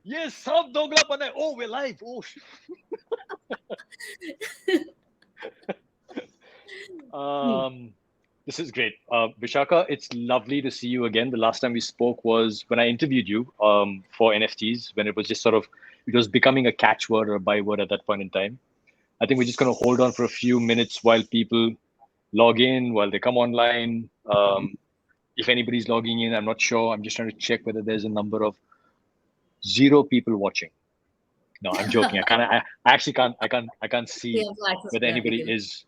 Yes, सब दोगलापन है. Oh, we're live. Oh, Hmm. this is great. Vishaka, it's lovely to see you again. The last time we spoke was when I interviewed you for NFTs, when it was just sort of, it was becoming a catchword or a byword at that point in time. I think we're just going to hold on for a few minutes while people log in, while they come online. If anybody's logging in, I'm not sure. I'm just trying to check whether there's a number of zero people watching. No, I'm joking. I can't. I actually can't. I can't We see have to access whether to that anybody detail. is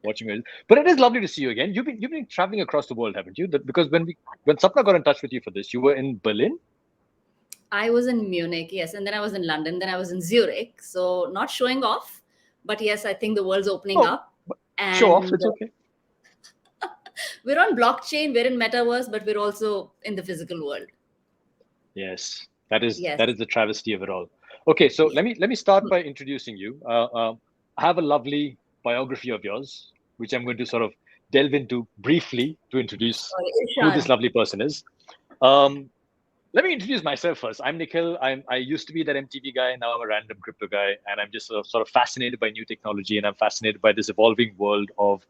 watching it. But it is lovely to see you again. You've been traveling across the world, haven't you? Because when Sapna got in touch with you for this, you were in Berlin. I was in Munich, yes, and then I was in London, then I was in Zurich. So not showing off, but yes, I think the world's opening Oh, up, show off. and It's okay. we're on blockchain, we're in metaverse, but we're also in the physical world. Yes, that is Yes, the travesty of it all. Okay, so yes. let me start by introducing you. I have a lovely biography of yours, which I'm going to sort of delve into briefly to introduce Sorry, who this Ishan. lovely person is. Um, Let me introduce myself first. I'm Nikhil. I used to be that MTV guy. Now I'm a random crypto guy, and I'm just sort of fascinated by new technology, and I'm fascinated by this evolving world of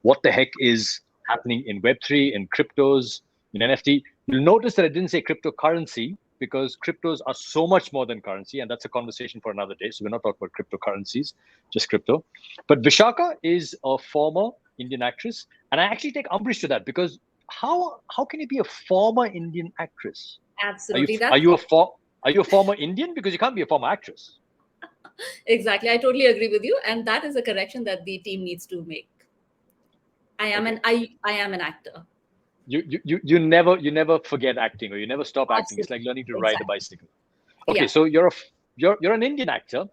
what the heck is happening in Web3, in cryptos, in NFT. You'll notice that I didn't say cryptocurrency because cryptos are so much more than currency, and that's a conversation for another day. So we're not talking about cryptocurrencies, just crypto. But Vishaka is a former Indian actress, and I actually take umbrage to that because how can you be a former Indian actress? Are you Absolutely. are That's you a for, are you a former Indian? Because you can't be a former actress. exactly. I totally agree with you. And that is a correction that the team needs to make. Okay. I am an actor. You never forget acting or you never stop acting. It's like Absolutely. learning to ride a Exactly. bicycle. Okay, Yeah. so you're an Indian actor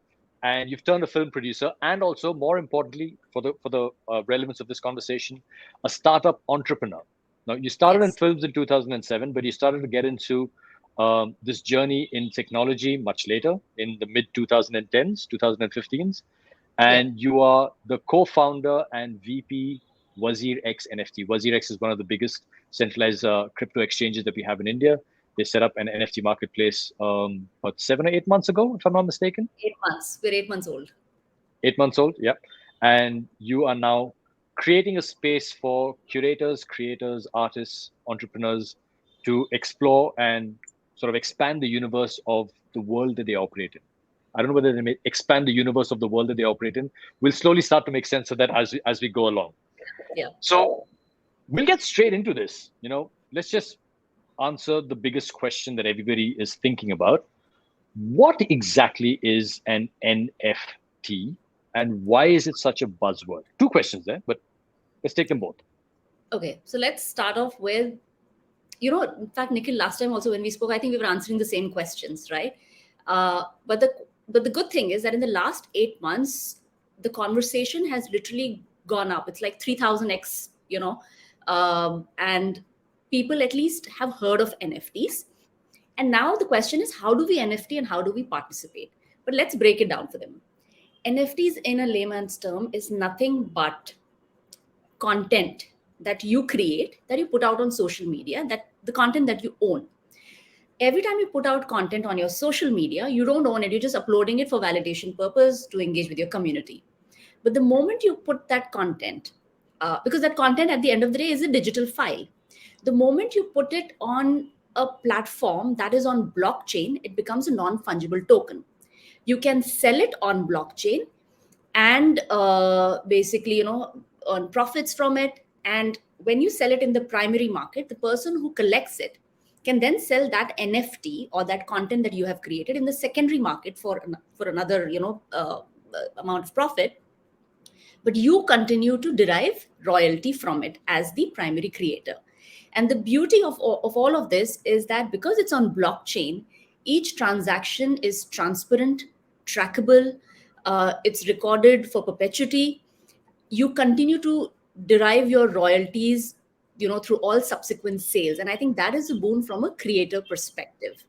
and you've turned a film producer and also more importantly for the relevance of this conversation, a startup entrepreneur. Now you started in Yes. films in 2007, but you started to get into this journey in technology much later in the mid 2010s, 2015s, Yeah. and you are the co-founder and VP Wazir X NFT. Wazir X is one of the biggest centralized crypto exchanges that we have in India. They set up an NFT marketplace about 7 or 8 months ago, if I'm not mistaken. 8 months. We're 8 months old. 8 months old, yeah. And you are now creating a space for curators, creators, artists, entrepreneurs to explore and sort of expand the universe of the world that they operate in. I don't know whether they may expand the universe of the world that they operate in. We'll slowly start to make sense of that as we go along. Yeah. So we'll get straight into this. Let's just answer the biggest question that everybody is thinking about. What exactly is an NFT and why is it such a buzzword? Two questions there, but let's take them both. Okay. So let's start off with, in fact, Nikhil, last time also when we spoke, I think we were answering the same questions, right? But the good thing is that in the last 8 months, the conversation has literally gone up. It's like 3000x, and people at least have heard of NFTs. And now the question is, how do we NFT and how do we participate? But let's break it down for them. NFTs in a layman's term is nothing but content that you create, that you put out on social media, that the content that you own. Every time you put out content on your social media, you don't own it, you're just uploading it for validation purpose to engage with your community. But the moment you put that content, because that content at the end of the day is a digital file, the moment you put it on a platform that is on blockchain, it becomes a non-fungible token. You can sell it on blockchain and basically, earn profits from it. And when you sell it in the primary market, the person who collects it can then sell that NFT or that content that you have created in the secondary market for another, amount of profit. But you continue to derive royalty from it as the primary creator. And the beauty of all of this is that because it's on blockchain, each transaction is transparent, trackable, it's recorded for perpetuity. You continue to derive your royalties, through all subsequent sales. And I think that is a boon from a creator perspective.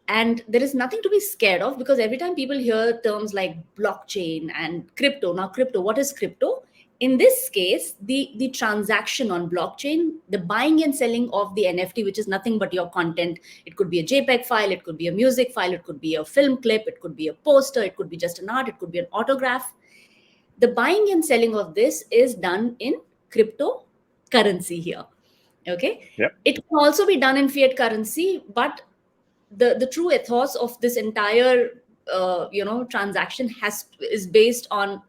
And there is nothing to be scared of, because every time people hear terms like blockchain and crypto, now crypto, what is crypto? In this case, the transaction on blockchain, the buying and selling of the NFT, which is nothing but your content, it could be a JPEG file, it could be a music file, it could be a film clip, it could be a poster, it could be just an art, it could be an autograph. The buying and selling of this is done in cryptocurrency here. Okay. Yep. It can also be done in fiat currency, but the true ethos of this entire transaction is based on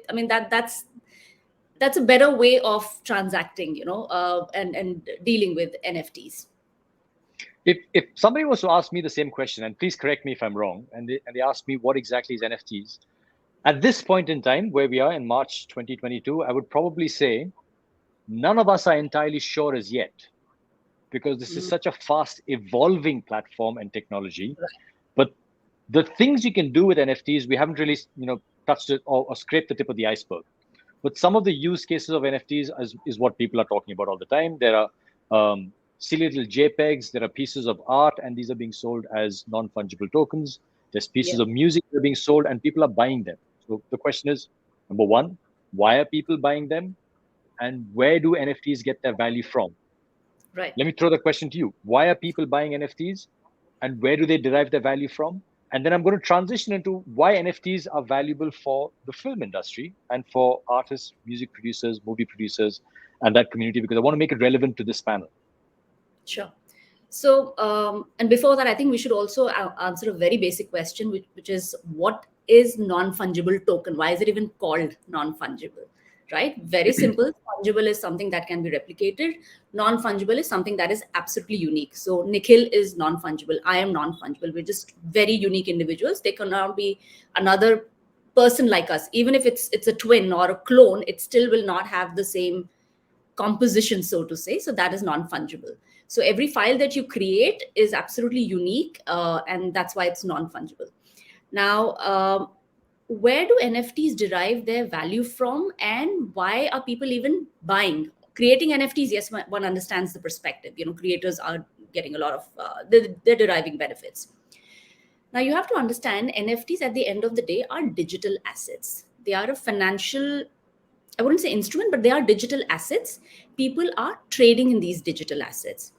I mean that's a better way of transacting, and dealing with NFTs. If somebody was to ask me the same question, and please correct me if I'm wrong, and they ask me what exactly is NFTs, at this point in time where we are in March 2022, I would probably say none of us are entirely sure as yet, because this is such a fast evolving platform and technology. Right. But the things you can do with NFTs, we haven't really touched it or scraped the tip of the iceberg. But some of the use cases of NFTs is what people are talking about all the time. There are silly little JPEGs, there are pieces of art, and these are being sold as non-fungible tokens. There's pieces of music that are being sold, and people are buying them. So the question is, number one, why are people buying them? And where do NFTs get their value from? Right. Let me throw the question to you. Why are people buying NFTs? And where do they derive their value from? And then I'm going to transition into why NFTs are valuable for the film industry and for artists, music producers, movie producers, and that community, because I want to make it relevant to this panel. Sure. So, and before that, I think we should also answer a very basic question, which is, what is non-fungible token? Why is it even called non-fungible? Right? Very simple. Fungible is something that can be replicated. Non-fungible is something that is absolutely unique. So Nikhil is non-fungible. I am non-fungible. We're just very unique individuals. They cannot be another person like us. Even if it's a twin or a clone, it still will not have the same composition, so to say. So that is non-fungible. So every file that you create is absolutely unique, and that's why it's non-fungible. Now, where do NFTs derive their value from, and why are people even buying? Creating NFTs, yes, one understands the perspective. Creators are getting a lot of, they're deriving benefits. Now, you have to understand NFTs at the end of the day are digital assets. They are a financial, I wouldn't say instrument, but they are digital assets. People are trading in these digital assets,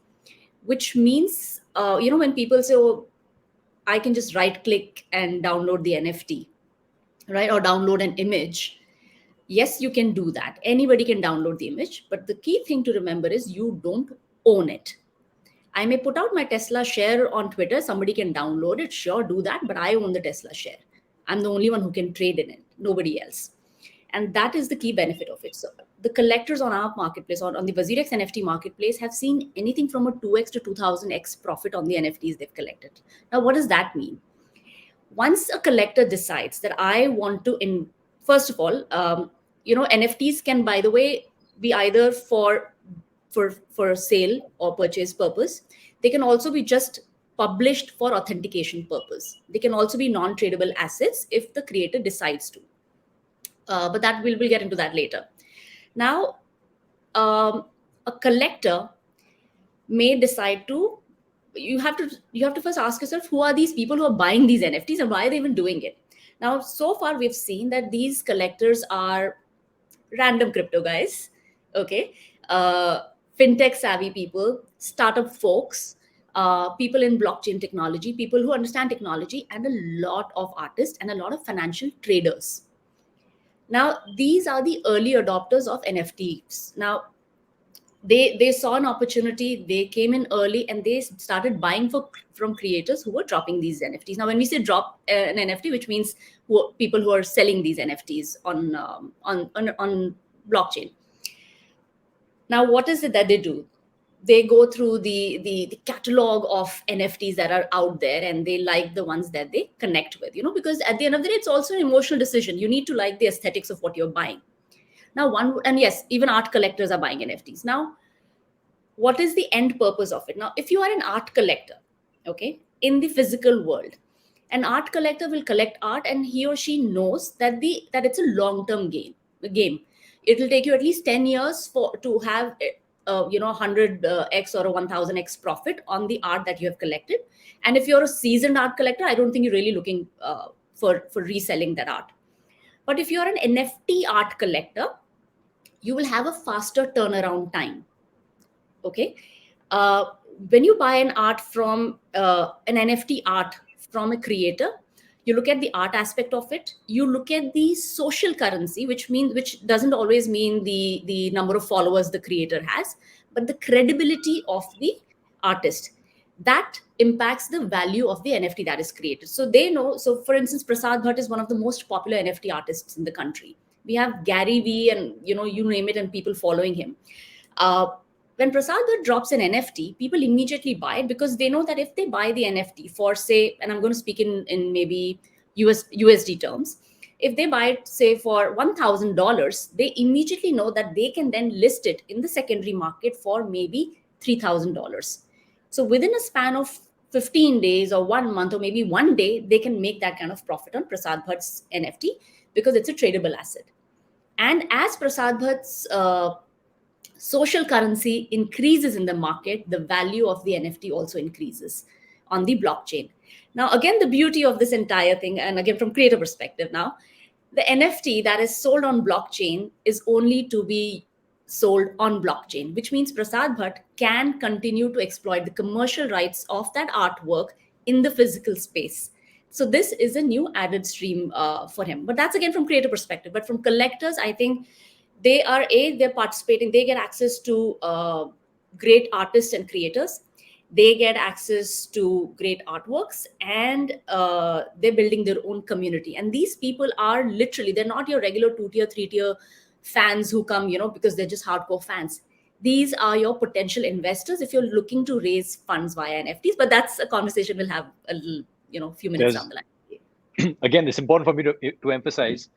which means, when people say, oh, I can just right click and download the NFT, right? Or download an image. Yes, you can do that. Anybody can download the image. But the key thing to remember is you don't own it. I may put out my Tesla share on Twitter. Somebody can download it. Sure, do that. But I own the Tesla share. I'm the only one who can trade in it. Nobody else. And that is the key benefit of it. So the collectors on our marketplace, on the WazirX NFT marketplace, have seen anything from a 2x to 2000x profit on the NFTs they've collected. Now, what does that mean? Once a collector decides that I want to, first of all, NFTs can, by the way, be either for sale or purchase purpose. They can also be just published for authentication purpose. They can also be non-tradable assets if the creator decides to. But that we'll get into that later. Now, a collector may decide to. You have to first ask yourself, who are these people who are buying these NFTs and why are they even doing it? Now, so far we've seen that these collectors are random crypto guys, okay, fintech savvy people, startup folks, people in blockchain technology, people who understand technology, and a lot of artists and a lot of financial traders. Now, these are the early adopters of NFTs. Now, they saw an opportunity, they came in early, and they started buying from creators who were dropping these NFTs. Now, when we say drop an NFT, which means people who are selling these NFTs on blockchain. Now, what is it that they do? They go through the catalog of NFTs that are out there, and they like the ones that they connect with, because at the end of the day, it's also an emotional decision. You need to like the aesthetics of what you're buying. Now, and yes, even art collectors are buying NFTs. Now, what is the end purpose of it? Now, if you are an art collector, okay, in the physical world, an art collector will collect art, and he or she knows that it's a long-term game. It will take you at least 10 years to have 100x or a 1000x profit on the art that you have collected. And if you're a seasoned art collector, I don't think you're really looking for reselling that art. But if you're an NFT art collector, you will have a faster turnaround time. Okay. uh, when you buy an art from an NFT art from a creator, you look at the art aspect of it, you look at the social currency, which doesn't always mean the number of followers the creator has, but the credibility of the artist. That impacts the value of the NFT that is created. So they know. So for instance, Prasad Bhatt is one of the most popular NFT artists in the country. We have Gary Vee, and you name it, and people following him. uh, when Prasad Bhatt drops an NFT, people immediately buy it because they know that if they buy the NFT for, say, and I'm going to speak in maybe USD terms, if they buy it, say, for $1,000, they immediately know that they can then list it in the secondary market for maybe $3,000. So within a span of 15 days or 1 month or maybe one day, they can make that kind of profit on Prasad Bhatt's NFT because it's a tradable asset. And as Prasad Bhatt's social currency increases in the market, the value of the NFT also increases on the blockchain. Now, again, the beauty of this entire thing, and again, from creator perspective now, the NFT that is sold on blockchain is only to be sold on blockchain, which means Prasad Bhatt can continue to exploit the commercial rights of that artwork in the physical space. So this is a new added stream for him. But that's again from creator perspective. But from collectors, I think they're participating, they get access to great artists and creators, they get access to great artworks, and they're building their own community. And these people are literally, they're not your regular 2 tier 3 tier fans who come because they're just hardcore fans. These are your potential investors if you're looking to raise funds via NFTs. But that's a conversation we'll have a little, few minutes down the line. Again, it's important for me to emphasize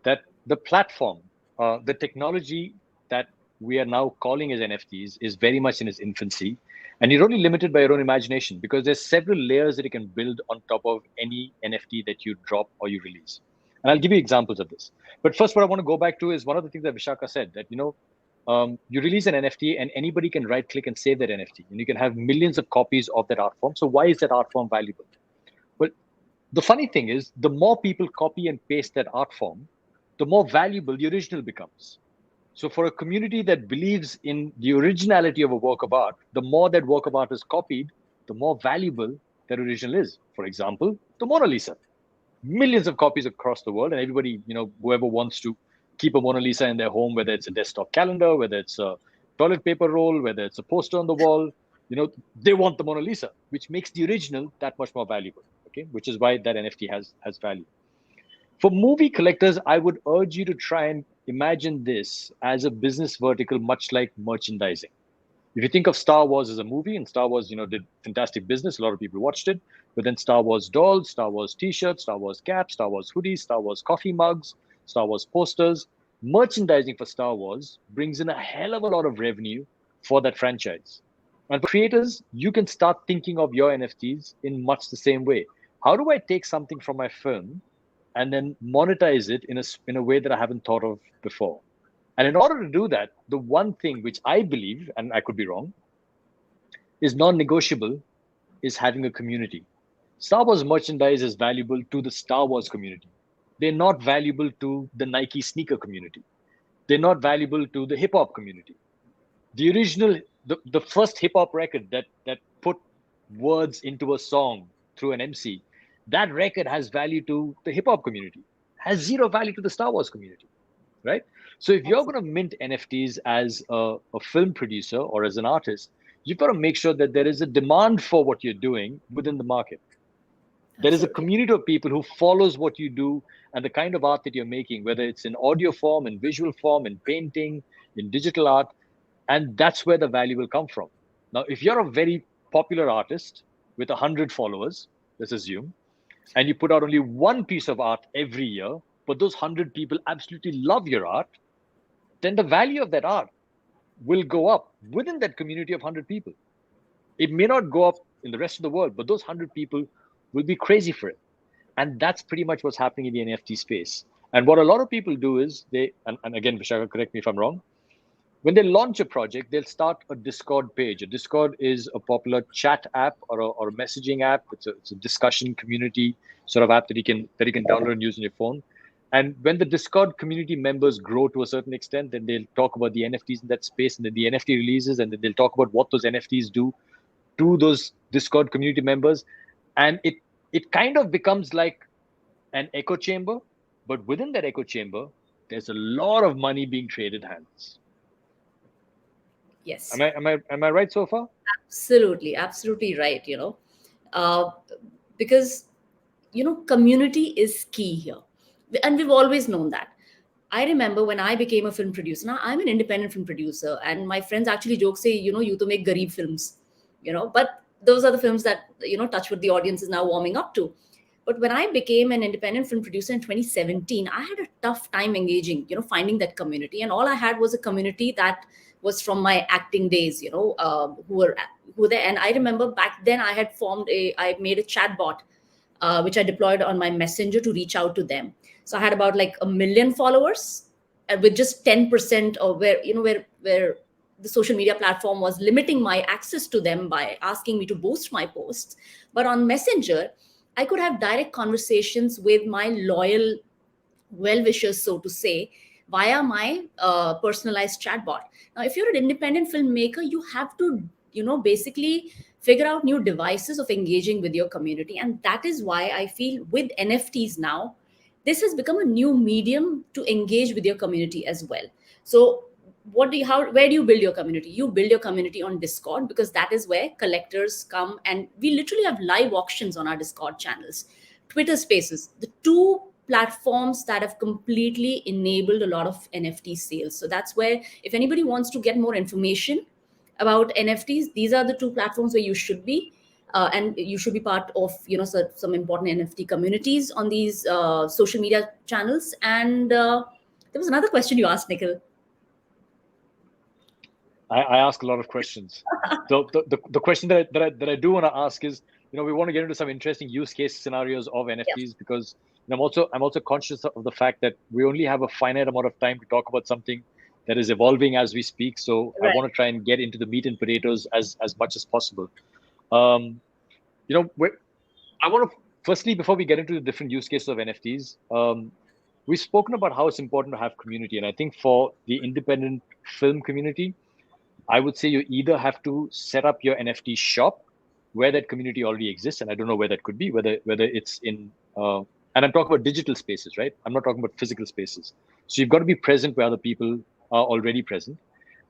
that the platform, the technology that we are now calling as NFTs is very much in its infancy, and you're only limited by your own imagination because there's several layers that you can build on top of any NFT that you drop or you release. And I'll give you examples of this. But first, what I want to go back to is one of the things that Vishaka said, that you release an NFT and anybody can right click and save that NFT, and you can have millions of copies of that art form. So why is that art form valuable? Well, the funny thing is, the more people copy and paste that art form, the more valuable the original becomes. So for a community that believes in the originality of a work of art, the more that work of art is copied, the more valuable that original is. For example, the Mona Lisa. Millions of copies across the world, and everybody, whoever wants to keep a Mona Lisa in their home, whether it's a desktop calendar, whether it's a toilet paper roll, whether it's a poster on the wall, they want the Mona Lisa, which makes the original that much more valuable. Okay, which is why that NFT has value. For movie collectors, I would urge you to try and imagine this as a business vertical, much like merchandising. If you think of Star Wars as a movie, and Star Wars, did fantastic business, a lot of people watched it, but then Star Wars dolls, Star Wars t-shirts, Star Wars caps, Star Wars hoodies, Star Wars coffee mugs, Star Wars posters, merchandising for Star Wars brings in a hell of a lot of revenue for that franchise. And for creators, you can start thinking of your NFTs in much the same way. How do I take something from my film and then monetize it in a way that I haven't thought of before? And in order to do that, the one thing which I believe, and I could be wrong, is non-negotiable is having a community. Star Wars merchandise is valuable to the Star Wars community. They're not valuable to the Nike sneaker community. They're not valuable to the hip hop community. The original, the first hip hop record that put words into a song through an MC, that record has value to the hip hop community, has zero value to the Star Wars community, right? So if you're going to mint NFTs as a film producer or as an artist, you've got to make sure that there is a demand for what you're doing within the market. There is a community of people who follows what you do and the kind of art that you're making, whether it's in audio form, in visual form, in painting, in digital art, and that's where the value will come from. Now, if you're a very popular artist with 100 followers, let's assume, and you put out only one piece of art every year, but those 100 people absolutely love your art, then the value of that art will go up within that community of 100 people. It may not go up in the rest of the world, but those 100 people will be crazy for it. And that's pretty much what's happening in the NFT space. And what a lot of people do is and again, Vishaka, correct me if I'm wrong, when they launch a project, they'll start a Discord page. A Discord is a popular chat app or a messaging app. It's a discussion community sort of app that you can download and use on your phone. And when the Discord community members grow to a certain extent, then they'll talk about the NFTs in that space, and then the NFT releases, and then they'll talk about what those NFTs do to those Discord community members. And it kind of becomes like an echo chamber, but within that echo chamber, there's a lot of money being traded hands. Yes. Am I right so far? Absolutely right. Uh, because community is key here, and we've always known that. I remember when I became a film producer. Now I'm an independent film producer, and my friends actually joke, say, you to make garib films, but those are the films that touch what the audience is now warming up to. But when I became an independent film producer in 2017, I had a tough time engaging, finding that community. And all I had was a community that was from my acting days, who were there. And I remember back then I made a chat bot, which I deployed on my messenger to reach out to them. So I had about like 1 million followers, with just 10%, or where the social media platform was limiting my access to them by asking me to boost my posts. But on Messenger, I could have direct conversations with my loyal well-wishers, so to say, via my personalized chatbot. Now, if you're an independent filmmaker, you have to, basically figure out new devices of engaging with your community. And that is why I feel with NFTs now, this has become a new medium to engage with your community as well. So where do you build your community? You build your community on Discord, because that is where collectors come, and we literally have live auctions on our Discord channels. Twitter Spaces, the two platforms that have completely enabled a lot of NFT sales. So that's where, if anybody wants to get more information about NFTs, these are the two platforms where you should be. And you should be part of some important NFT communities on these social media channels. And there was another question you asked, Nikhil. I ask a lot of questions. So the question that I do want to ask is, we want to get into some interesting use case scenarios of NFTs, Yes. because I'm also conscious of the fact that we only have a finite amount of time to talk about something that is evolving as we speak. So I Right. want to try and get into the meat and potatoes as much as possible. Um, you know, I want to firstly, before we get into the different use cases of NFTs, we've spoken about how it's important to have community, and I think for the independent film community, I would say you either have to set up your NFT shop where that community already exists, and I don't know where that could be, whether it's in, and I'm talking about digital spaces, right? I'm not talking about physical spaces. So you've got to be present where other people are already present,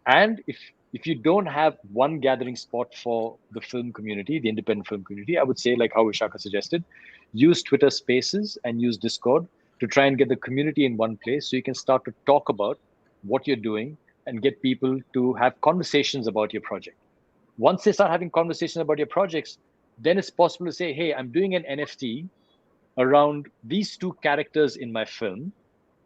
and if you don't have one gathering spot for the film community, the independent film community, I would say, like how Vishaka suggested, use Twitter Spaces and use Discord to try and get the community in one place, so you can start to talk about what you're doing and get people to have conversations about your project. Once they start having conversations about your projects, then it's possible to say, hey, I'm doing an NFT around these two characters in my film,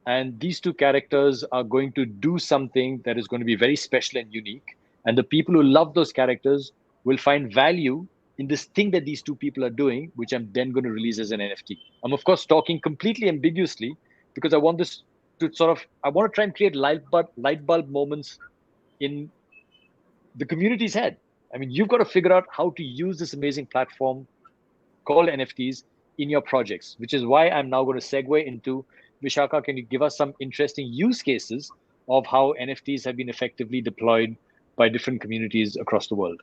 and these two characters are going to do something that is going to be very special and unique. And the people who love those characters will find value in this thing that these two people are doing, which I'm then going to release as an NFT. I'm, of course, talking completely ambiguously, because I want this to I want to try and create light bulb moments in the community's head. I mean, you've got to figure out how to use this amazing platform called NFTs in your projects, which is why I'm now going to segue into, Vishaka, can you give us some interesting use cases of how NFTs have been effectively deployed by different communities across the world?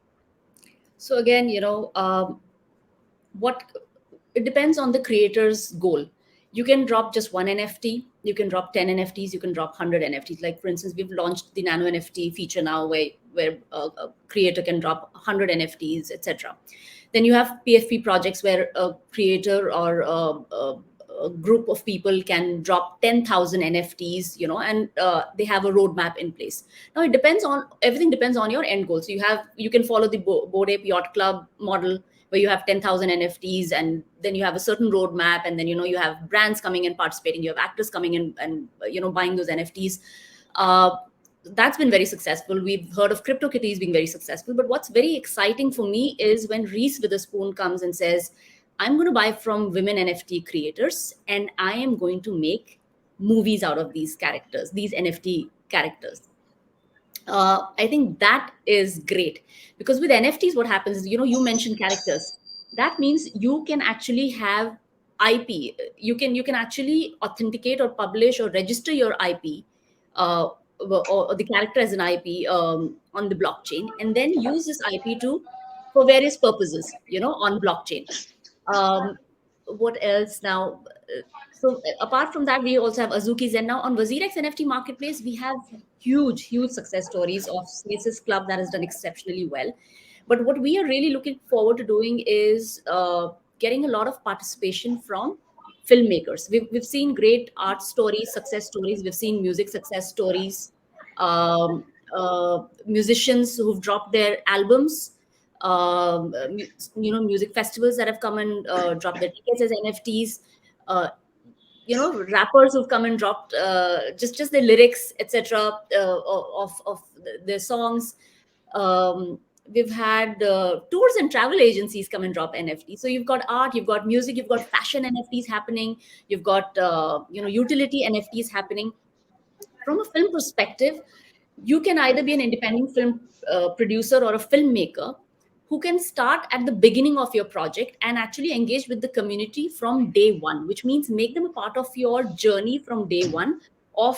So again, what it depends on the creator's goal. You can drop just one NFT, you can drop 10 NFTs, you can drop 100 NFTs. Like for instance, we've launched the Nano NFT feature now, where a creator can drop 100 NFTs, etc. Then you have PFP projects where a creator or a group of people can drop 10,000 NFTs, and they have a roadmap in place. Now everything depends on your end goal. So you can follow the Bored Ape Yacht Club model, where you have 10,000 NFTs, and then you have a certain roadmap, and then you have brands coming in participating, you have actors coming in and buying those NFTs. That's been very successful. We've heard of CryptoKitties being very successful, but what's very exciting for me is when Reese Witherspoon comes and says, I'm going to buy from women NFT creators, and I am going to make movies out of these characters, these NFT characters. I think that is great, because with NFTs, what happens is, you mentioned characters. That means you can actually have IP. You can actually authenticate or publish or register your IP, or the character as an IP, on the blockchain, and then use this IP to for various purposes, on blockchain. Um, what else now? So apart from that, we also have Azuki's, and now on WazirX NFT marketplace, we have huge success stories of Spaces Club that has done exceptionally well. But what we are really looking forward to doing is getting a lot of participation from filmmakers. We've seen great art stories, success stories. We've seen music success stories, musicians who've dropped their albums, music festivals that have come and dropped their tickets as NFTs. Uh, Rappers who've come and dropped just their lyrics, etc., of their songs. We've had tours and travel agencies come and drop NFTs. So you've got art, you've got music, you've got fashion NFTs happening, you've got utility NFTs happening. From a film perspective, you can either be an independent film producer or a filmmaker who can start at the beginning of your project and actually engage with the community from day one, which means make them a part of your journey from day one, of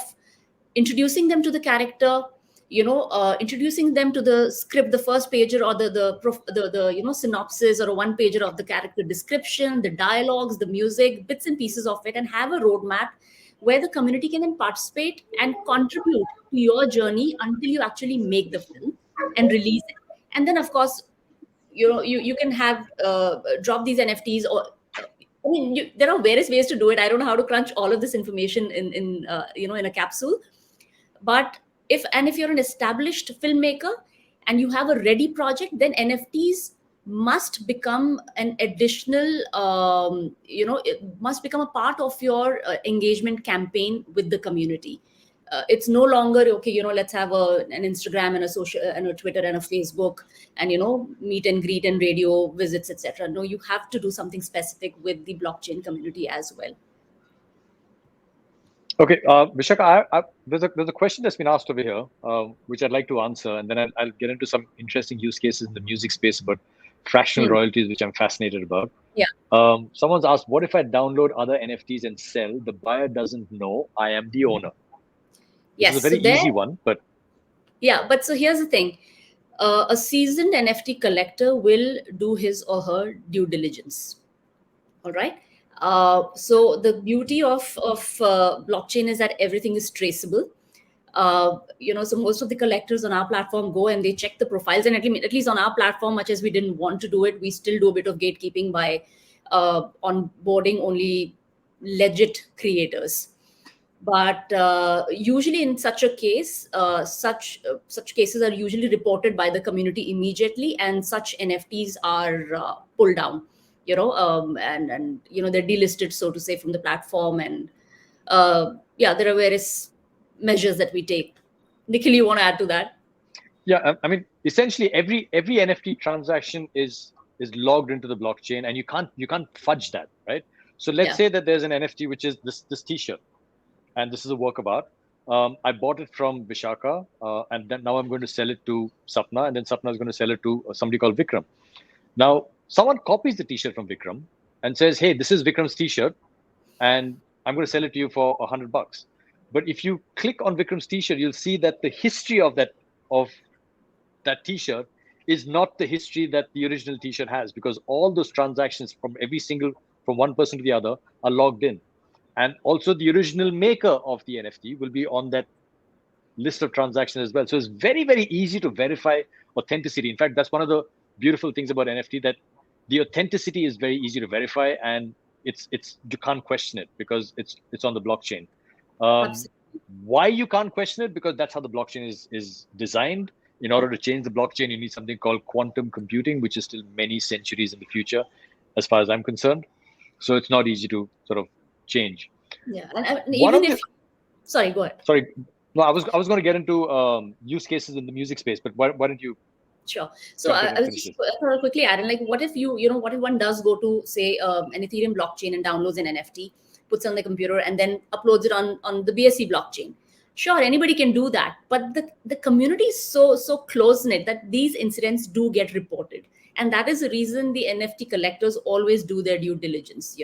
introducing them to the character, introducing them to the script, the first pager, or the synopsis, or a one pager of the character description, the dialogues, the music, bits and pieces of it, and have a roadmap where the community can then participate and contribute to your journey until you actually make the film and release it. And then, of course, you can have drop these NFTs, or there are various ways to do it. I don't know how to crunch all of this information in a capsule. But if you're an established filmmaker and you have a ready project, then NFTs must become an additional, it must become a part of your engagement campaign with the community. It's no longer okay, let's have an Instagram and a social and a Twitter and a Facebook, and meet and greet and radio visits, etc. No, you have to do something specific with the blockchain community as well. Okay, Vishaka, there's a question that's been asked over here, which I'd like to answer, and then I'll get into some interesting use cases in the music space about fractional royalties, which I'm fascinated about. Yeah. Someone's asked, what if I download other NFTs and sell? The buyer doesn't know I am the owner. Yes, it's a very easy one, but but so here's the thing: a seasoned NFT collector will do his or her due diligence. All right. So the beauty of blockchain is that everything is traceable. So most of the collectors on our platform go and they check the profiles, and at least on our platform, much as we didn't want to do it, we still do a bit of gatekeeping by onboarding only legit creators. But usually in such a case, such cases are usually reported by the community immediately, and such NFTs are pulled down, and they're delisted, so to say, from the platform. And there are various measures that we take. Nikhil, you want to add to that? Yeah, I mean, essentially every NFT transaction is logged into the blockchain, and you can't fudge that, right? So let's say that there's an NFT which is this T-shirt, and this is a work of art. I bought it from Vishaka, and then now I'm going to sell it to Sapna, and then Sapna is going to sell it to somebody called Vikram. Now, someone copies the T-shirt from Vikram and says, "Hey, this is Vikram's T-shirt, and I'm going to sell it to you for $100." But if you click on Vikram's T-shirt, you'll see that the history of that T-shirt is not the history that the original T-shirt has, because all those transactions from one person to the other are logged in. And also the original maker of the NFT will be on that list of transactions as well. So it's very, very easy to verify authenticity. In fact, that's one of the beautiful things about NFT, that the authenticity is very easy to verify, and you can't question it because it's on the blockchain. Why you can't question it? Because that's how the blockchain is designed. In order to change the blockchain, you need something called quantum computing, which is still many centuries in the future, as far as I'm concerned. So it's not easy to sort of change. Yeah, and even if sorry, go ahead. Sorry, no, I was going to get into use cases in the music space, but why don't you? Sure. So I was just quickly adding, like, what if what if one does go to, say, an Ethereum blockchain and downloads an NFT, puts it on the computer, and then uploads it on the BSC blockchain? Sure, anybody can do that, but the community is so close knit that these incidents do get reported, and that is the reason the NFT collectors always do their due diligence.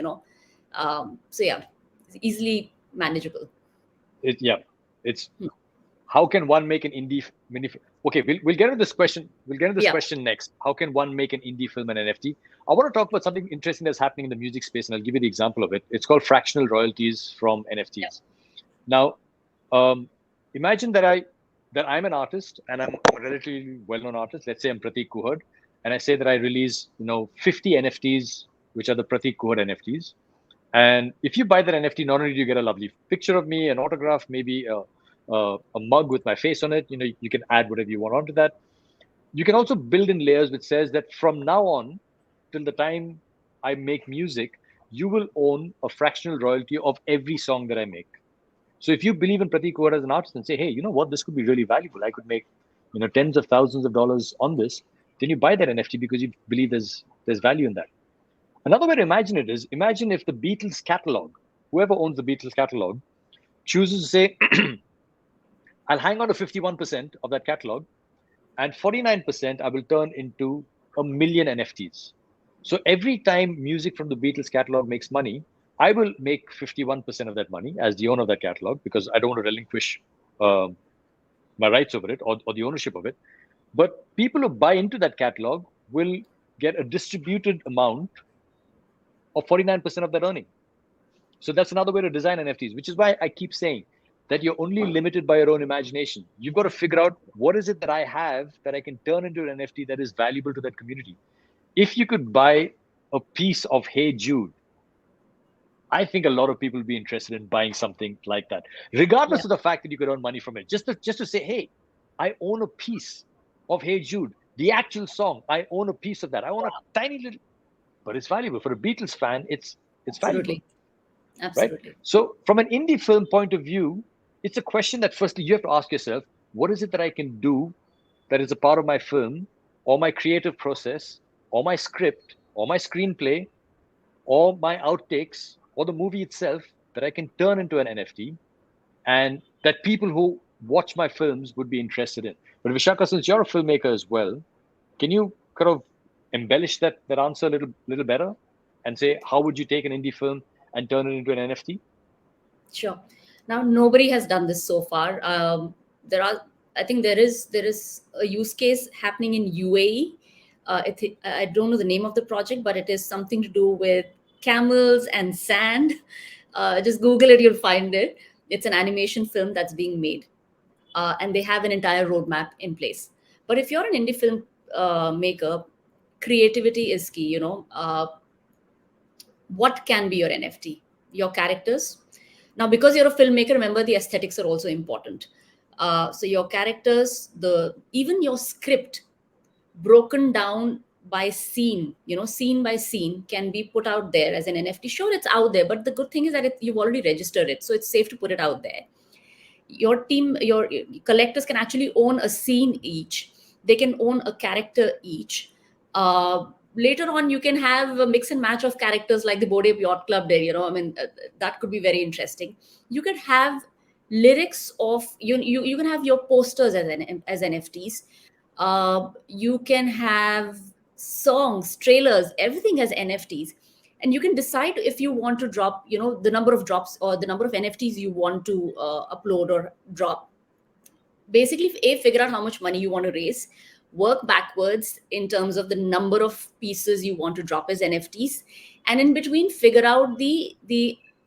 So yeah, it's easily manageable. It's how can one make an indie mini? Okay, we'll get into this question. We'll get into this Yeah, question next. How can one make an indie film an NFT? I want to talk about something interesting that's happening in the music space, and I'll give you the example of it. It's called fractional royalties from yeah, NFTs. Now, imagine that I'm an artist and I'm a relatively well-known artist. Let's say I'm Prateek Kuhad, and I say that I release 50 NFTs, which are the Prateek Kuhad NFTs. And if you buy that NFT, not only do you get a lovely picture of me, an autograph, maybe a mug with my face on it. You can add whatever you want onto that. You can also build in layers which says that from now on till the time I make music, you will own a fractional royalty of every song that I make. So if you believe in Prateek Kuhad as an artist and say, hey, you know what, this could be really valuable. I could make tens of thousands of dollars on this. Then you buy that NFT because you believe there's value in that. Another way to imagine it is, imagine if the Beatles catalog, whoever owns the Beatles catalog, chooses to say, I'll hang on to 51% of that catalog, and 49% I will turn into a million NFTs. So every time music from the Beatles catalog makes money, I will make 51% of that money as the owner of that catalog because I don't want to relinquish um, my rights over it or the ownership of it. But people who buy into that catalog will get a distributed amount of 49% of that earning. So that's another way to design NFTs, which is why I keep saying that you're only limited by your own imagination. You've got to figure out what is it that I have that I can turn into an NFT that is valuable to that community. If you could buy a piece of Hey Jude, I think a lot of people would be interested in buying something like that, yeah, regardless of the fact that you could earn money from it. Just to say, hey, I own a piece of Hey Jude, the actual song. I own a piece of that. I own a tiny little, but it's valuable for a Beatles fan. It's valuable. absolutely, Right? absolutely. So, from an indie film point of view, it's a question that firstly you have to ask yourself, what is it that I can do that is a part of my film or my creative process or my script or my screenplay or my outtakes or the movie itself that I can turn into an NFT and that people who watch my films would be interested in. But Vishaka, since you're a filmmaker as well, can you kind of embellish that answer a little better and say how would you take an indie film and turn it into an NFT? Sure. Now, nobody has done this so far. There are, I think there is a use case happening in UAE. I don't know the name of the project, but it is something to do with camels and sand. Just Google it, you'll find it. It's an animation film that's being made, and they have an entire roadmap in place. But if you're an indie film maker, creativity is key. What can be your NFT? Your characters. Now, because you're a filmmaker, remember the aesthetics are also important. So your characters, the even your script broken down by scene, scene by scene, can be put out there as an NFT. Sure, it's out there, but the good thing is that you've already registered it, so it's safe to put it out there. Your team, your collectors can actually own a scene each. They can own a character each. Later on, you can have a mix and match of characters like the Board Ape Yacht Club there. That could be very interesting. You could have lyrics of you can have your posters as NFTs. You can have songs, trailers, everything as NFTs, and you can decide if you want to drop the number of drops or the number of NFTs you want to upload or drop. Basically, figure out how much money you want to raise, work backwards in terms of the number of pieces you want to drop as NFTs, and in between figure out the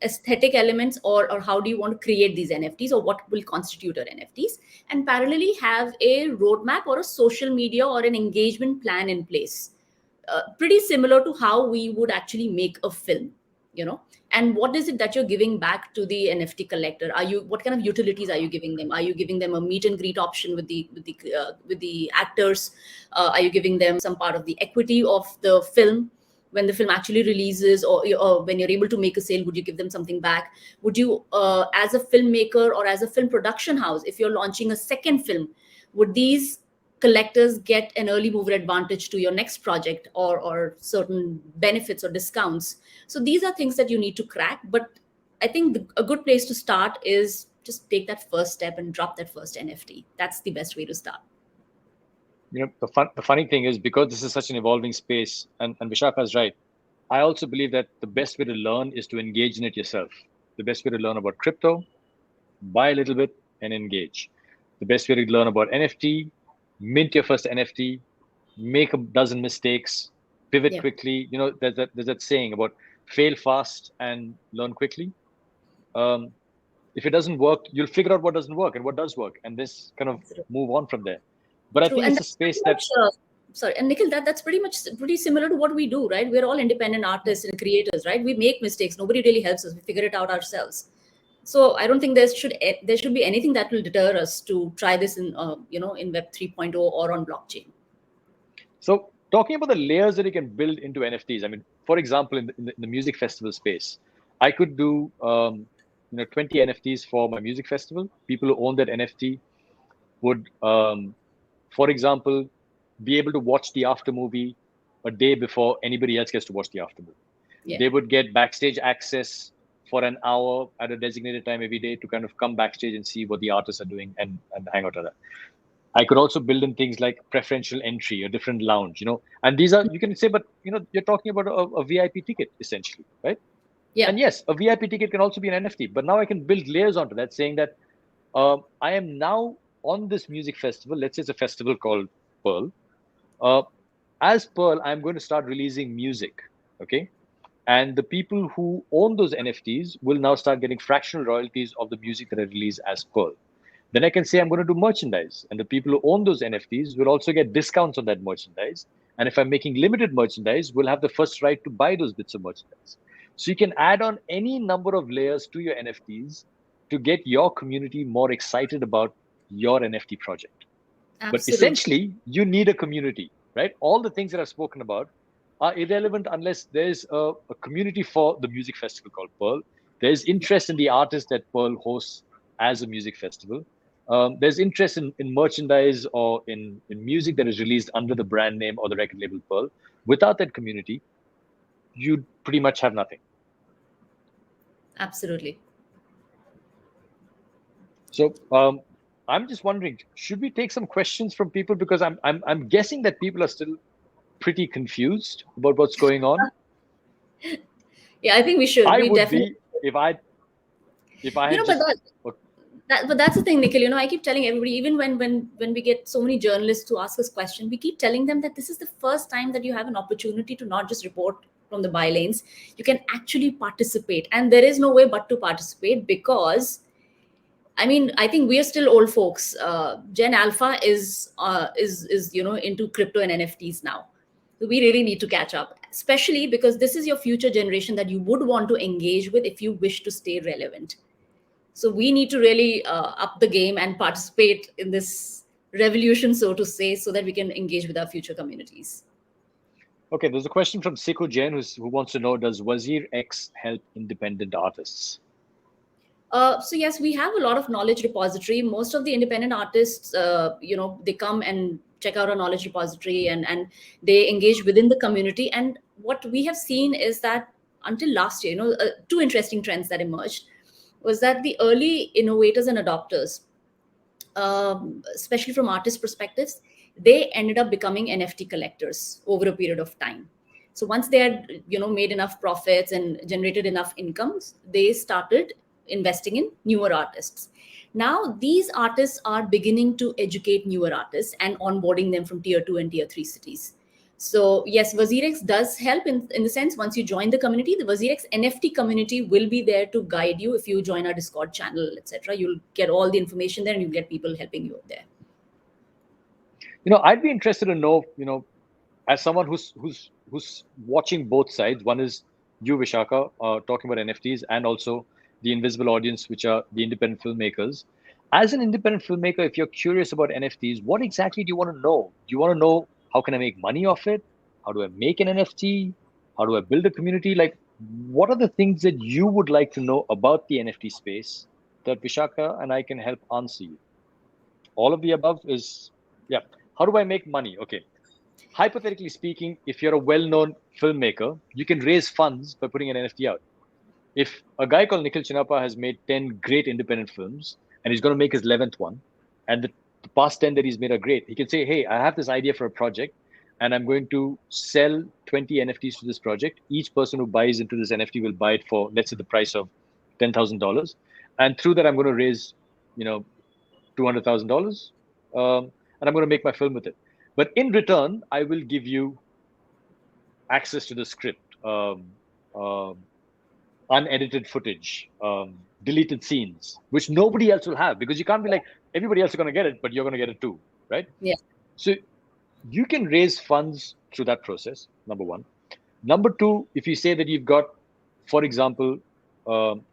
aesthetic elements, or how do you want to create these NFTs, or what will constitute our NFTs, and parallelly have a roadmap or a social media or an engagement plan in place, pretty similar to how we would actually make a film. And what is it that you're giving back to the NFT collector? What kind of utilities are you giving them? Are you giving them a meet and greet option with the actors? Are you giving them some part of the equity of the film when the film actually releases, or when you're able to make a sale? Would you give them something back? Would you, as a filmmaker or as a film production house, if you're launching a second film, would these collectors get an early mover advantage to your next project, or certain benefits or discounts? So these are things that you need to crack. But I think a good place to start is just take that first step and drop that first NFT. That's the best way to start. The funny thing is, because this is such an evolving space, and Vishaka is right. I also believe that the best way to learn is to engage in it yourself. The best way to learn about crypto, buy a little bit and engage. The best way to learn about NFT, mint your first NFT, make a dozen mistakes, pivot Yeah. quickly. There's that saying about fail fast and learn quickly. Um, if it doesn't work, you'll figure out what doesn't work and what does work, and this kind of move on from there. But I True, think and it's a that's pretty space that, much sorry, and Nikhil, that's pretty similar to what we do, right? We're all independent artists and creators, right? We make mistakes. Nobody really helps us. We figure it out ourselves. So I don't think there should be anything that will deter us to try this in in Web 3.0 or on blockchain. so talking about the layers that you can build into NFTs. I mean, for example, in the music festival space, I could do 20 NFTs for my music festival. People who own that NFT would, for example, be able to watch the after movie a day before anybody else gets to watch the after movie. Yeah, They would get backstage access for an hour at a designated time every day to kind of come backstage and see what the artists are doing and hang out on that. I could also build in things like preferential entry, a different lounge, and these are, you can say, but you're talking about a VIP ticket essentially, right? yeah, And yes, a VIP ticket can also be an NFT, but now I can build layers onto that, saying that I am now on this music festival. Let's say it's a festival called Pearl. Uh, as Pearl, I'm going to start releasing music. Okay. And the people who own those NFTs will now start getting fractional royalties of the music that I release as Pearl. Then I can say I'm going to do merchandise, and the people who own those NFTs will also get discounts on that merchandise. And if I'm making limited merchandise, we'll have the first right to buy those bits of merchandise. So you can add on any number of layers to your NFTs to get your community more excited about your NFT project. But absolutely. essentially, you need a community, right? All the things that I've spoken about are irrelevant unless there's a community for the music festival called Pearl. There's interest in the artist that Pearl hosts as a music festival. There's interest in merchandise or in music that is released under the brand name or the record label Pearl. Without that community, you pretty much have nothing. Absolutely. So I'm just wondering, should we take some questions from people, because I'm guessing that people are still pretty confused about what's going on. Yeah, I think we should. I We would definitely. be if I had But just but that's the thing, Nikhil. I keep telling everybody, even when we get so many journalists to ask us questions, we keep telling them that this is the first time that you have an opportunity to not just report from the bylanes. You can actually participate, and there is no way but to participate, because I mean, I think we are still old folks. Gen Alpha is into crypto and NFTs now. So we really need to catch up, especially because this is your future generation that you would want to engage with if you wish to stay relevant. So we need to really up the game and participate in this revolution, so to say, so that we can engage with our future communities. Okay, there's a question from Sikhu Jain who wants to know, does Wazir X help independent artists? So yes, we have a lot of knowledge repository. Most of the independent artists, they come and check out our knowledge repository, and they engage within the community. And what we have seen is that until last year, two interesting trends that emerged was that the early innovators and adopters, especially from artist perspectives, they ended up becoming NFT collectors over a period of time. So once they had made enough profits and generated enough incomes, they started investing in newer artists. Now these artists are beginning to educate newer artists and onboarding them from tier 2 and tier 3 cities. So yes, WazirX does help in the sense, once you join the community, the WazirX NFT community will be there to guide you. If you join our Discord channel, etc., you'll get all the information there, and you'll get people helping you there. I'd be interested to know, as someone who's watching both sides. One is you, Vishaka, talking about NFTs, and also the invisible audience, which are the independent filmmakers. As an independent filmmaker, if you're curious about NFTs, what exactly do you want to know? Do you want to know, how can I make money off it? How do I make an NFT? How do I build a community? Like, what are the things that you would like to know about the NFT space that Vishaka and I can help answer you? All of the above is, yeah. How do I make money? Okay. Hypothetically speaking, if you're a well-known filmmaker, you can raise funds by putting an NFT out. If a guy called Nikhil Chinappa has made 10 great independent films and he's going to make his 11th one, and the past 10 that he's made are great, he can say, hey, I have this idea for a project. and I'm going to sell 20 NFTs to this project. Each person who buys into this NFT will buy it for, let's say, the price of $10,000, and through that, I'm going to raise, $200,000, and I'm going to make my film with it. But in return, I will give you access to the script, unedited footage, deleted scenes, which nobody else will have, because you can't be like, everybody else is going to get it, but you're going to get it too, right? Yeah. So you can raise funds through that process, number one. Number two, if you say that you've got, for example, Bachchan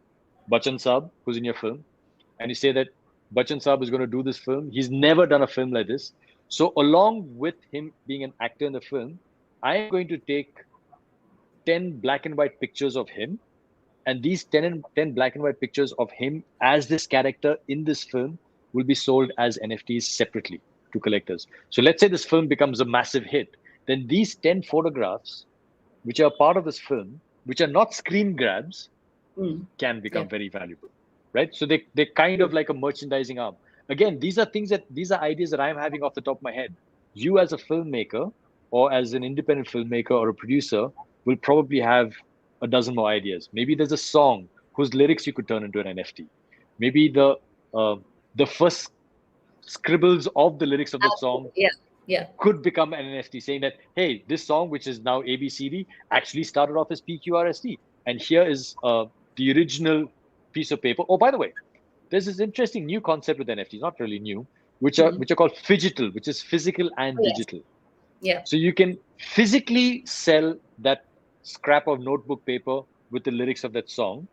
Saab, who's in your film, and you say that Bachchan Saab is going to do this film, he's never done a film like this. So along with him being an actor in the film, I am going to take 10 black and white pictures of him, and these 10 black and white pictures of him as this character in this film will be sold as NFTs separately to collectors. So let's say this film becomes a massive hit, then these 10 photographs, which are part of this film, which are not screen grabs, can become very valuable, right? So they're kind of like a merchandising arm. Again, these are ideas that I'm having off the top of my head. You as a filmmaker or as an independent filmmaker or a producer will probably have a dozen more ideas. Maybe there's a song whose lyrics you could turn into an NFT. Maybe the first scribbles of the lyrics of that song could become an NFT, saying that, hey, this song, which is now ABCD, actually started off as PQRST. And here is the original piece of paper. Oh, by the way, there's this interesting new concept with NFTs, not really new, which are called phygital, which is physical and digital. Yeah. So you can physically sell that scrap of notebook paper with the lyrics of that song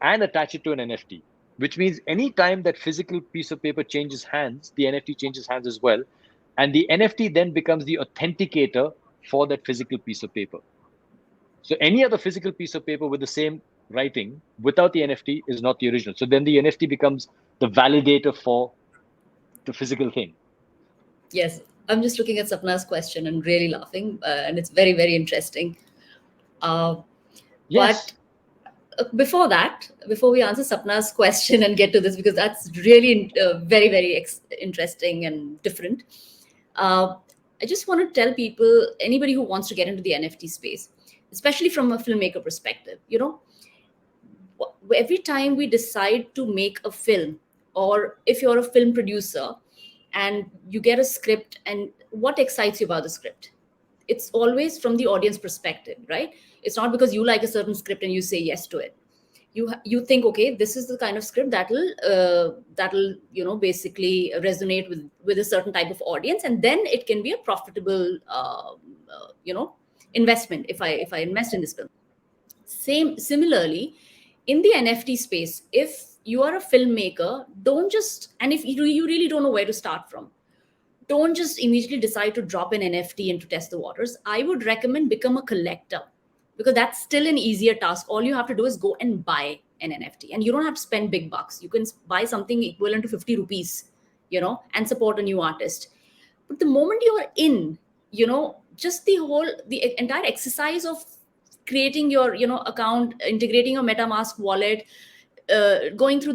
and attach it to an NFT, which means anytime that physical piece of paper changes hands, the NFT changes hands as well. And the NFT then becomes the authenticator for that physical piece of paper. So any other physical piece of paper with the same writing without the NFT is not the original. So then the NFT becomes the validator for the physical thing. Yes. I'm just looking at Sapna's question and really laughing, and it's very, very interesting. Yes. But before we answer Sapna's question and get to this, because that's really very, very interesting and different, I just want to tell people, anybody who wants to get into the NFT space, especially from a filmmaker perspective, every time we decide to make a film, or if you're a film producer and you get a script, and what excites you about the script? It's always from the audience perspective, right? It's not because you like a certain script and you say yes to it. You think, okay, this is the kind of script that'll basically resonate with a certain type of audience, and then it can be a profitable investment if I invest in this film. Similarly, in the NFT space, if you are a filmmaker, and if you really don't know where to start from, don't just immediately decide to drop an NFT and to test the waters. I would recommend become a collector, because that's still an easier task. All you have to do is go and buy an NFT, and you don't have to spend big bucks. You can buy something equivalent to 50 rupees, and support a new artist. But the moment you're in, just the entire exercise of creating your, account, integrating your MetaMask wallet, going through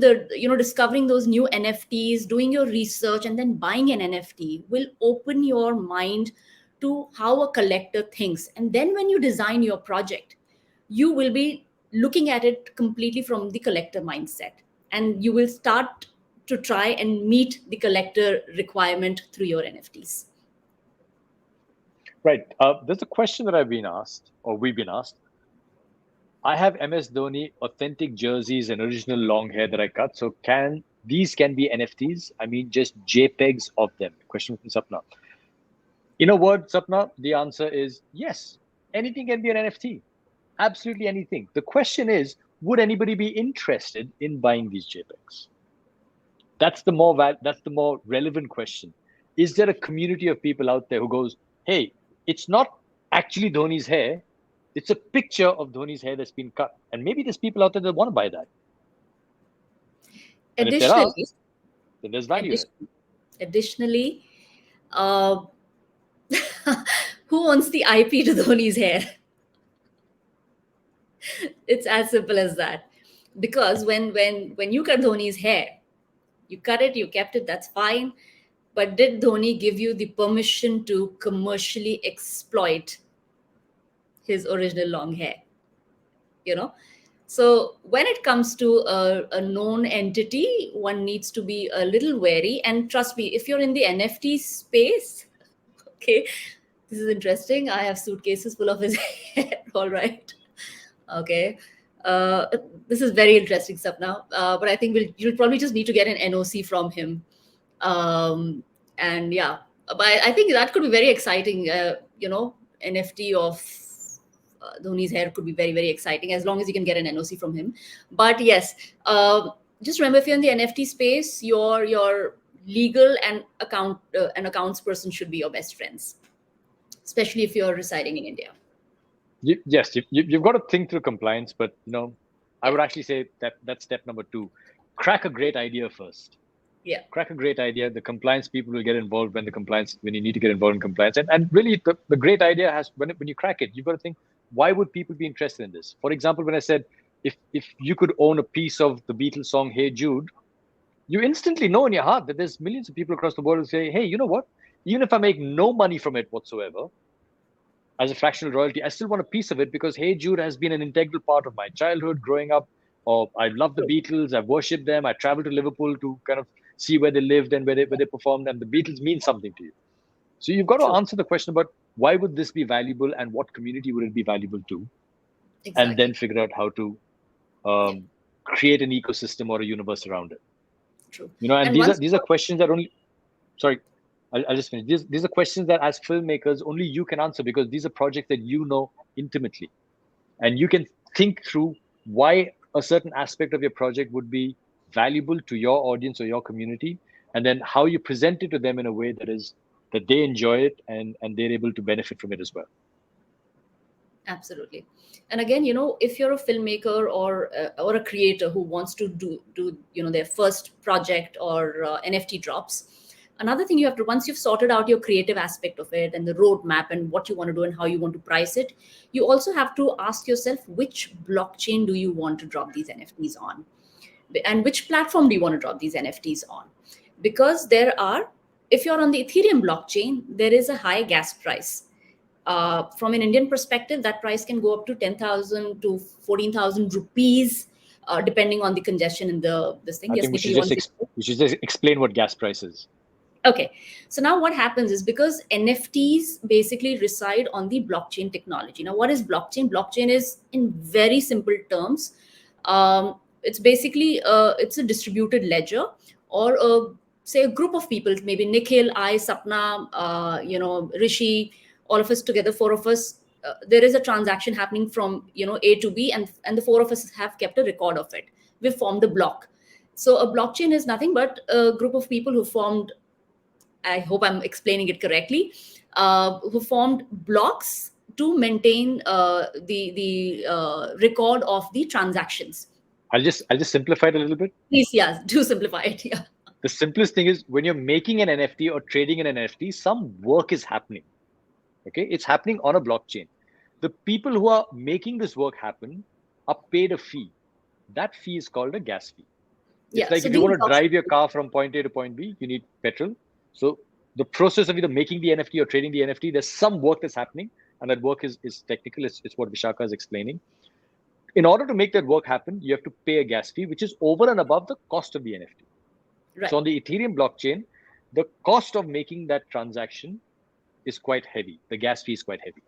discovering those new NFTs, doing your research, and then buying an NFT will open your mind to how a collector thinks. And then when you design your project, you will be looking at it completely from the collector mindset, and you will start to try and meet the collector requirement through your NFTs. Right. There's a question that I've been asked, or we've been asked. I have MS Dhoni authentic jerseys and original long hair that I cut. So these can be NFTs? I mean, just JPEGs of them. Question from Sapna. In a word, Sapna, the answer is yes. Anything can be an NFT. Absolutely anything. The question is, would anybody be interested in buying these JPEGs? That's the more relevant question. Is there a community of people out there who goes, hey, it's not actually Dhoni's hair, it's a picture of Dhoni's hair that's been cut. And maybe there's people out there that want to buy that. And if there are, then there's value in it. Additionally, who owns the IP to Dhoni's hair? It's as simple as that. Because when you cut Dhoni's hair, you cut it, you kept it, that's fine. But did Dhoni give you the permission to commercially exploit his original long hair? You know, so when it comes to a known entity, one needs to be a little wary. And trust me, if you're in the NFT space, okay, this is interesting. I have suitcases full of his hair. All right. Okay. Uh, this is very interesting stuff now. But I think you'll probably just need to get an NOC from him. And yeah, but I think that could be very exciting. NFT of Dhoni's hair could be very, very exciting as long as you can get an NOC from him. But yes, just remember, if you're in the NFT space, your legal and accounts person should be your best friends, especially if you're residing in India. Yes, you've got to think through compliance, but I would actually say that's step number 2. Crack a great idea first. Yeah. Crack a great idea. The compliance people will get involved when you need to get involved in compliance. And really, the great idea has, when you crack it, you've got to think, why would people be interested in this? For example, when I said, if you could own a piece of the Beatles song, Hey Jude, you instantly know in your heart that there's millions of people across the world who say, hey, you know what? Even if I make no money from it whatsoever, as a fractional royalty, I still want a piece of it because Hey Jude has been an integral part of my childhood growing up. Or I love the Beatles, I've worshipped them, I traveled to Liverpool to kind of see where they lived and where they performed, and the Beatles mean something to you. So you've got to answer the question about why would this be valuable and what community would it be valuable to? Exactly. And then figure out how to create an ecosystem or a universe around it. True. And these are questions that only, sorry, I'll just finish. These are questions that as filmmakers, only you can answer, because these are projects that you know intimately. And you can think through why a certain aspect of your project would be valuable to your audience or your community, and then how you present it to them in a way that they enjoy it and they're able to benefit from it as well. Absolutely. And again, if you're a filmmaker or a creator who wants to do their first project or NFT drops, another thing you have to, once you've sorted out your creative aspect of it and the roadmap and what you want to do and how you want to price it, you also have to ask yourself, which blockchain do you want to drop these NFTs on? And which platform do you want to drop these NFTs on? Because if you're on the Ethereum blockchain, there is a high gas price. From an Indian perspective, that price can go up to 10,000 to 14,000 rupees, depending on the congestion in this thing. I think we should just explain what gas price is. Okay, so now what happens is, because NFTs basically reside on the blockchain technology. Now, what is blockchain? Blockchain is, in very simple terms, it's basically it's a distributed ledger, or say a group of people, maybe Nikhil, I, Sapna, Rishi, all of us together, 4 of us. There is a transaction happening from A to B, and the 4 of us have kept a record of it. We've formed a block. So a blockchain is nothing but a group of people who formed, I hope I'm explaining it correctly, who formed blocks to maintain the record of the transactions. I'll just simplify it a little bit. Please, yeah, do simplify it. Yeah. The simplest thing is, when you're making an NFT or trading an NFT, some work is happening. Okay, it's happening on a blockchain. The people who are making this work happen are paid a fee. That fee is called a gas fee. It's like, if you want to drive your car from point A to point B, you need petrol. So the process of either making the NFT or trading the NFT, there's some work that's happening, and that work is technical. It's what Vishaka is explaining. In order to make that work happen, you have to pay a gas fee, which is over and above the cost of the NFT. Right. So on the Ethereum blockchain, the cost of making that transaction is quite heavy. The gas fee is quite heavy.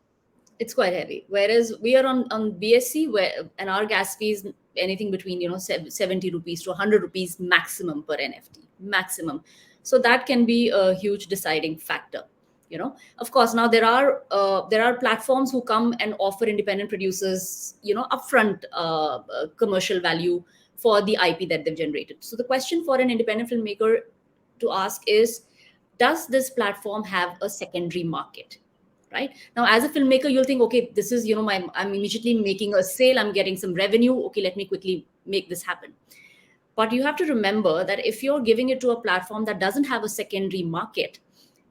It's quite heavy. Whereas we are on BSC, and our gas fee is anything between 70 rupees to 100 rupees maximum per NFT, maximum. So that can be a huge deciding factor. Of course, now there are platforms who come and offer independent producers upfront commercial value for the IP that they've generated. So the question for an independent filmmaker to ask is, does this platform have a secondary market? Right now, as a filmmaker, you'll think, okay, this is I'm immediately making a sale, I'm getting some revenue, okay, let me quickly make this happen. But you have to remember that if you're giving it to a platform that doesn't have a secondary market,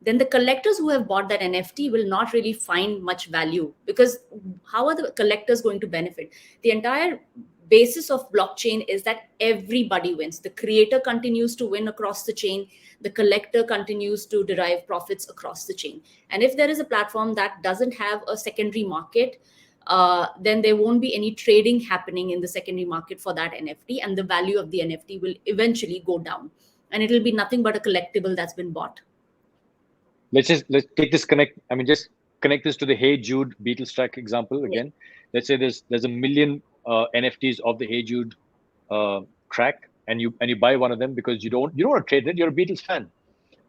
then the collectors who have bought that NFT will not really find much value, because how are the collectors going to benefit? The entire basis of blockchain is that everybody wins. The creator continues to win across the chain. The collector continues to derive profits across the chain. And if there is a platform that doesn't have a secondary market, then there won't be any trading happening in the secondary market for that NFT, and the value of the NFT will eventually go down, and it'll be nothing but a collectible that's been bought. Let's take this just connect this to the Hey Jude Beatles track example again. Yeah. Let's say there's a million NFTs of the Hey Jude track, and you buy one of them because you don't want to trade it. You're a Beatles fan,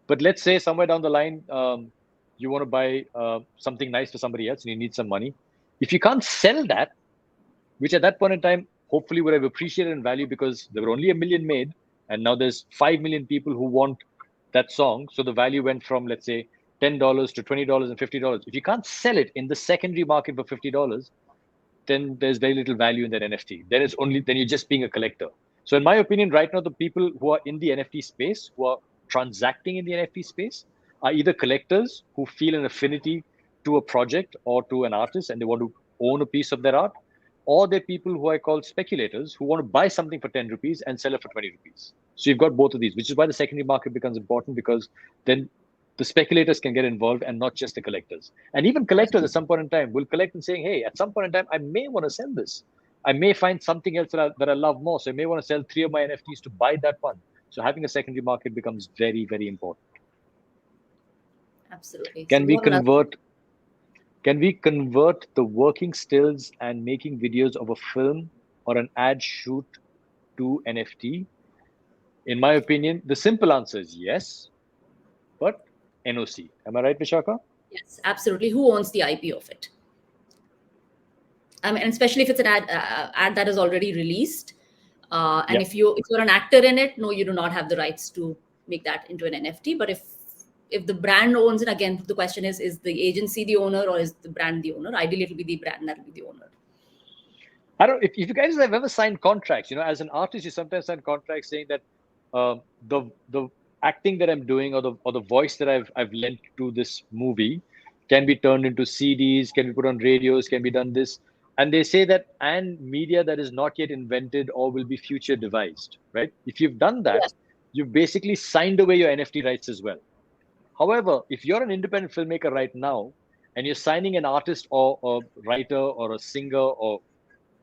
but let's say somewhere down the line you want to buy something nice for somebody else and you need some money. If you can't sell that, which at that point in time hopefully would have appreciated in value because there were only a million made, and now there's 5 million people who want that song, so the value went from, let's say, $10 to $20 and $50. If you can't sell it in the secondary market for $50, then there's very little value in that NFT. Then you're just being a collector. So in my opinion, right now, the people who are in the NFT space, who are transacting in the NFT space, are either collectors who feel an affinity to a project or to an artist and they want to own a piece of their art, or they're people who I call speculators who want to buy something for 10 rupees and sell it for 20 rupees. So you've got both of these, which is why the secondary market becomes important, because then the speculators can get involved and not just the collectors. And even collectors at some point in time will collect and saying, hey, at some point in time, I may want to sell this. I may find something else that I love more. So I may want to sell 3 of my NFTs to buy that one. So having a secondary market becomes very, very important. Absolutely. Can we convert the working stills and making videos of a film or an ad shoot to NFT? In my opinion, the simple answer is yes, but NOC. Am I right, Vishaka? Yes, absolutely. Who owns the IP of it? I mean, especially if it's an ad that is already released, and if you're an actor in it, no, you do not have the rights to make that into an NFT. But if the brand owns it, again, the question is the agency the owner or is the brand the owner? Ideally, it'll be the brand that will be the owner. I don't. If you guys have ever signed contracts, as an artist, you sometimes sign contracts saying that the acting that I'm doing or the voice that I've lent to this movie can be turned into CDs, can be put on radios, can be done this. And they say that and media that is not yet invented or will be future devised, right? If you've done that, you've basically signed away your NFT rights as well. However, if you're an independent filmmaker right now and you're signing an artist or a writer or a singer or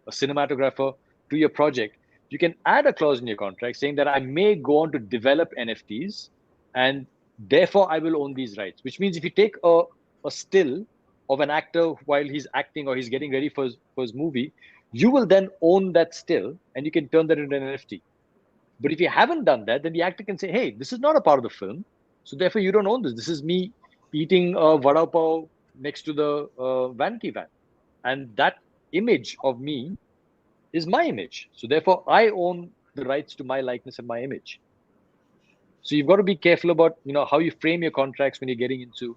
a cinematographer to your project, you can add a clause in your contract saying that I may go on to develop NFTs and therefore I will own these rights, which means if you take a still of an actor while he's acting or he's getting ready for his movie, you will then own that still and you can turn that into an NFT. But if you haven't done that, then the actor can say, hey, this is not a part of the film, so therefore you don't own this. This is me eating a vada pav next to the vanity van. And that image of me is my image. So therefore I own the rights to my likeness and my image. So you've got to be careful about how you frame your contracts when you're getting into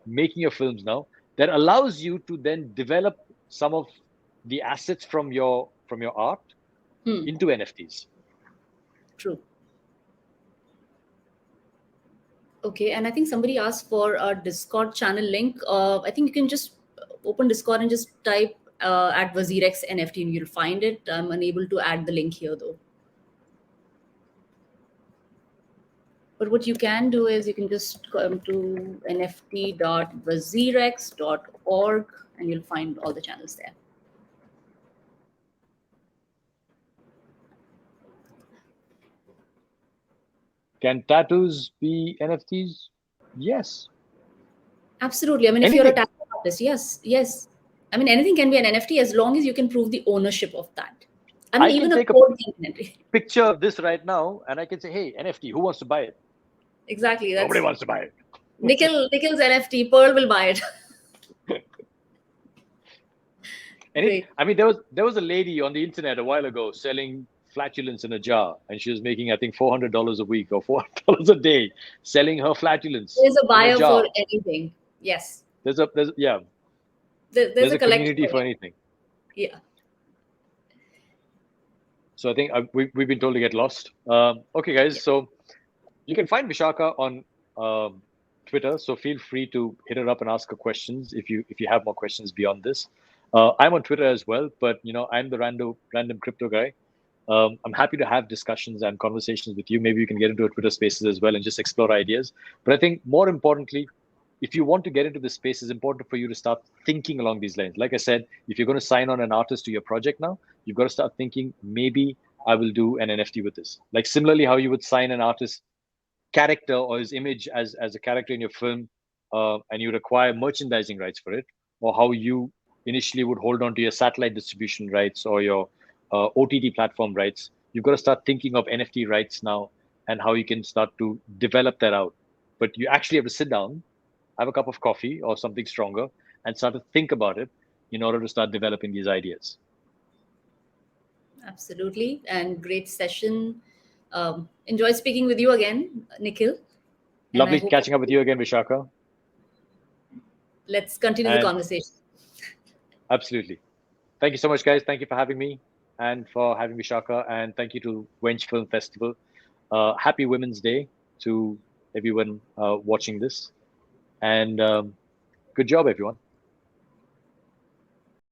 making your films now. That allows you to then develop some of the assets from your art into NFTs. True. Okay, and I think somebody asked for a Discord channel link. I think you can just open Discord and just type at WazirX NFT and you'll find it. I'm unable to add the link here though. But what you can do is you can just come to nft.wazirx.org and you'll find all the channels there. Can tattoos be NFTs? Yes. Absolutely. I mean, if you're a tattoo artist, yes. I mean, anything can be an NFT as long as you can prove the ownership of that. I mean, even a code picture of this right now, and I can say, hey, NFT, who wants to buy it? Exactly. Nobody wants to buy it. Nikhil's NFT, Pearl will buy it. I mean, there was a lady on the internet a while ago selling flatulence in a jar, and she was making, I think, $400 a week or $400 a day selling her flatulence. There's a buyer for anything. Yes. There's a community for anything. Yeah. So I think we've been told to get lost. Okay, guys. So you can find Vishaka on Twitter. So feel free to hit her up and ask her questions if you have more questions beyond this. I'm on Twitter as well, but I'm the random crypto guy. I'm happy to have discussions and conversations with you. Maybe you can get into a Twitter Spaces as well and just explore ideas. But I think more importantly, if you want to get into this space, it's important for you to start thinking along these lines. Like I said, if you're going to sign on an artist to your project now, you've got to start thinking, maybe I will do an NFT with this. Like similarly, how you would sign an artist character or his image as a character in your film, and you require merchandising rights for it, or how you initially would hold on to your satellite distribution rights or your OTT platform rights. You've got to start thinking of NFT rights now and how you can start to develop that out. But you actually have to sit down, have a cup of coffee or something stronger, and start to think about it in order to start developing these ideas. Absolutely. And great session. Enjoy speaking with you again, Nikhil. And I Lovely hope catching up with you again, Vishaka. let's continue the And conversation. absolutely. Thank you so much, guys. Thank you for having me and for having Vishaka. And thank you to Wench Film Festival. Happy Women's Day to everyone watching this. And good job, everyone.